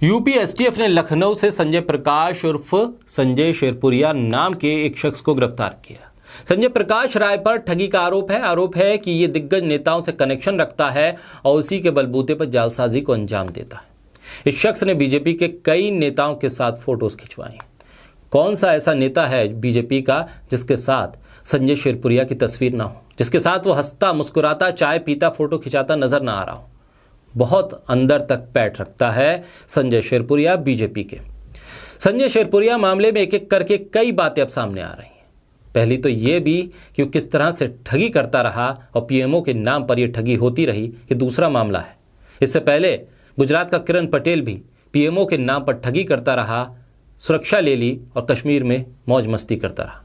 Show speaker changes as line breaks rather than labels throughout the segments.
UP STF ने लखनऊ से संजय प्रकाश उर्फ संजय शेरपुरिया नाम के एक शख्स को गिरफ्तार किया। संजय प्रकाश राय पर ठगी का आरोप है कि ये दिग्गज नेताओं से कनेक्शन रखता है और उसी के बलबूते पर जालसाजी को अंजाम देता है। इस शख्स ने बीजेपी के कई नेताओं के साथ फोटोज खिंचवाई। कौन सा ऐसा नेता है बीजेपी का जिसके साथ संजय शेरपुरिया की तस्वीर ना हो, जिसके साथ वो हंसता मुस्कुराता चाय पीता फोटो खिंचाता नजर ना आ रहा हो। बहुत अंदर तक पैठ रखता है संजय शेरपुरिया बीजेपी के। संजय शेरपुरिया मामले में एक एक करके कई बातें अब सामने आ रही हैं। पहली तो ये भी कि वो किस तरह से ठगी करता रहा और पीएमओ के नाम पर यह ठगी होती रही, ये दूसरा मामला है। इससे पहले गुजरात का किरण पटेल भी पीएमओ के नाम पर ठगी करता रहा, सुरक्षा ले ली और कश्मीर में मौज मस्ती करता रहा।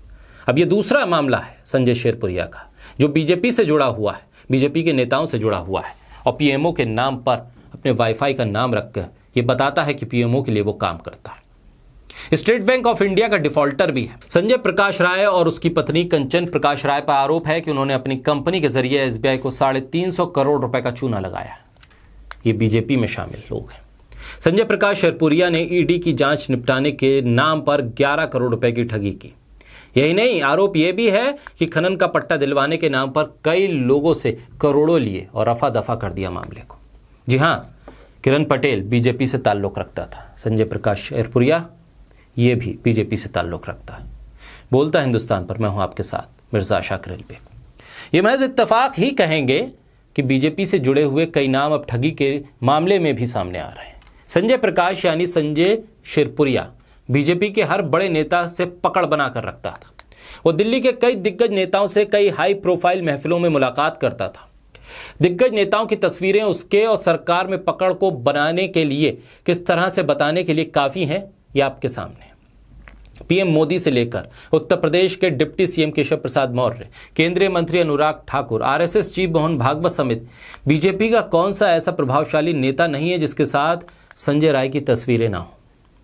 अब ये दूसरा मामला है संजय शेरपुरिया का, जो बीजेपी से जुड़ा हुआ है, बीजेपी के नेताओं से जुड़ा हुआ है और पीएमओ के नाम पर अपने वाईफाई का नाम रखकर ये बताता है कि पीएमओ के लिए वो काम करता है। स्टेट बैंक ऑफ इंडिया का डिफॉल्टर भी है। संजय प्रकाश राय और उसकी पत्नी कंचन प्रकाश राय पर आरोप है कि उन्होंने अपनी कंपनी के जरिए एसबीआई को 350 करोड़ रुपए का चूना लगाया। ये बीजेपी में शामिल लोग हैं। संजय प्रकाश शेरपुरिया ने ईडी की जांच निपटाने के नाम पर 11 करोड़ रुपए की ठगी की। यही नहीं, आरोप यह भी है कि खनन का पट्टा दिलवाने के नाम पर कई लोगों से करोड़ों लिए और रफा दफा कर दिया मामले को। जी हां, किरण पटेल बीजेपी से ताल्लुक रखता था, संजय प्रकाश शेरपुरिया ये भी बीजेपी से ताल्लुक रखता है। बोलता हिंदुस्तान पर मैं हूं आपके साथ मिर्जा शाकिर अलबेग। ये महज इत्तेफाक ही कहेंगे कि बीजेपी से जुड़े हुए कई नाम अब ठगी के मामले में भी सामने आ रहे हैं। संजय प्रकाश यानी संजय शेरपुरिया बीजेपी के हर बड़े नेता से पकड़ बनाकर रखता था। वो दिल्ली के कई दिग्गज नेताओं से कई हाई प्रोफाइल महफिलों में मुलाकात करता था। दिग्गज नेताओं की तस्वीरें उसके और सरकार में पकड़ को बनाने के लिए किस तरह से बताने के लिए काफी हैं, ये आपके सामने। पीएम मोदी से लेकर उत्तर प्रदेश के डिप्टी सीएम केशव प्रसाद मौर्य, केंद्रीय मंत्री अनुराग ठाकुर, आरएसएस चीफ मोहन भागवत समेत बीजेपी का कौन सा ऐसा प्रभावशाली नेता नहीं है जिसके साथ संजय राय की तस्वीरें ना हो,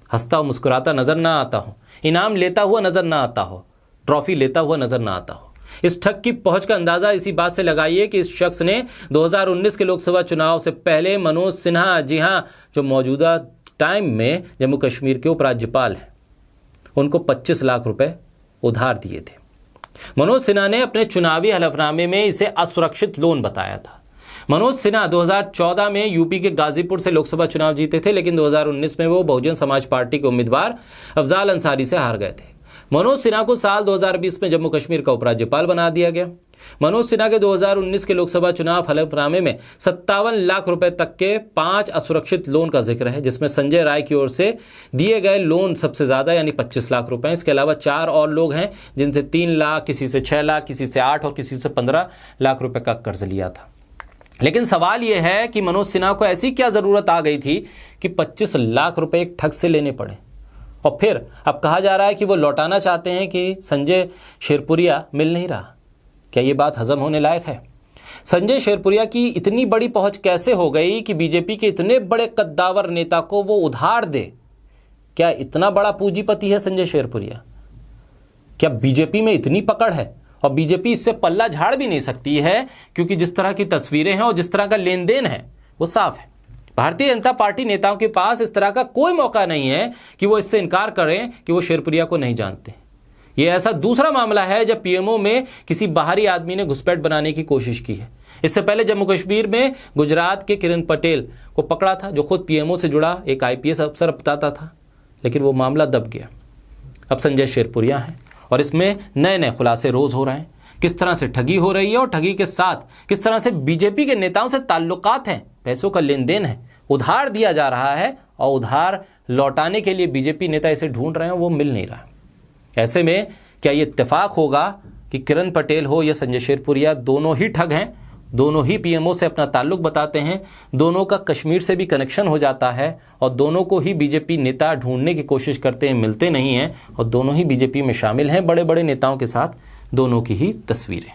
हंसता मुस्कुराता नजर ना आता हो, इनाम लेता हुआ नजर ना आता हो, ट्रॉफी लेता हुआ नजर ना आता हो। इस ठग की पहुंच का अंदाजा इसी बात से लगाइए कि इस शख्स ने 2019 के लोकसभा चुनाव से पहले मनोज सिन्हा, जी हां, जो मौजूदा टाइम में जम्मू कश्मीर के उपराज्यपाल हैं, उनको 25 लाख रुपए उधार दिए थे। मनोज सिन्हा ने अपने चुनावी हलफनामे में इसे असुरक्षित लोन बताया था। मनोज सिन्हा 2014 में यूपी के गाजीपुर से लोकसभा चुनाव जीते थे, लेकिन 2019 में वो बहुजन समाज पार्टी के उम्मीदवार अफजाल अंसारी से हार गए थे। मनोज सिन्हा को साल 2020 में जम्मू कश्मीर का उपराज्यपाल बना दिया गया। मनोज सिन्हा के 2019 के लोकसभा चुनाव हलफनामे में 57 लाख रुपए तक के 5 असुरक्षित लोन का जिक्र है, जिसमें संजय राय की ओर से दिए गए लोन सबसे ज्यादा यानी 25 लाख रुपए। इसके अलावा 4 और लोग हैं जिनसे 3 लाख, किसी से 6 लाख, किसी से 8 और किसी से 15 लाख रुपए का कर्ज लिया था। लेकिन सवाल यह है कि मनोज सिन्हा को ऐसी क्या जरूरत आ गई थी कि 25 लाख रुपए एक ठग से लेने पड़े, और फिर अब कहा जा रहा है कि वो लौटाना चाहते हैं कि संजय शेरपुरिया मिल नहीं रहा। क्या ये बात हजम होने लायक है? संजय शेरपुरिया की इतनी बड़ी पहुंच कैसे हो गई कि बीजेपी के इतने बड़े कद्दावर नेता को वो उधार दे? क्या इतना बड़ा पूंजीपति है संजय शेरपुरिया? क्या बीजेपी में इतनी पकड़ है? और बीजेपी इससे पल्ला झाड़ भी नहीं सकती है, क्योंकि जिस तरह की तस्वीरें हैं और जिस तरह का लेन देन है वो साफ है। भारतीय जनता पार्टी नेताओं के पास इस तरह का कोई मौका नहीं है कि वो इससे इनकार करें कि वो शेरपुरिया को नहीं जानते। ये ऐसा दूसरा मामला है जब पीएमओ में किसी बाहरी आदमी ने घुसपैठ बनाने की कोशिश की है। इससे पहले जम्मू कश्मीर में गुजरात के किरण पटेल को पकड़ा था, जो खुद पीएमओ से जुड़ा एक आईपीएस अफसर बताता था, लेकिन वो मामला दब गया। अब संजय शेरपुरिया है और इसमें नए नए खुलासे रोज हो रहे हैं। किस तरह से ठगी हो रही है और ठगी के साथ किस तरह से बीजेपी के नेताओं से ताल्लुकात हैं, पैसों का लेन देन है, उधार दिया जा रहा है और उधार लौटाने के लिए बीजेपी नेता इसे ढूंढ रहे हैं, वो मिल नहीं रहा। ऐसे में क्या ये इत्तेफाक होगा कि किरण पटेल हो या संजय शेरपुरिया, दोनों ही ठग हैं, दोनों ही पीएमओ से अपना ताल्लुक बताते हैं, दोनों का कश्मीर से भी कनेक्शन हो जाता है और दोनों को ही बीजेपी नेता ढूंढने की कोशिश करते हैं, मिलते नहीं हैं, और दोनों ही बीजेपी में शामिल हैं, बड़े बड़े नेताओं के साथ दोनों की ही तस्वीरें।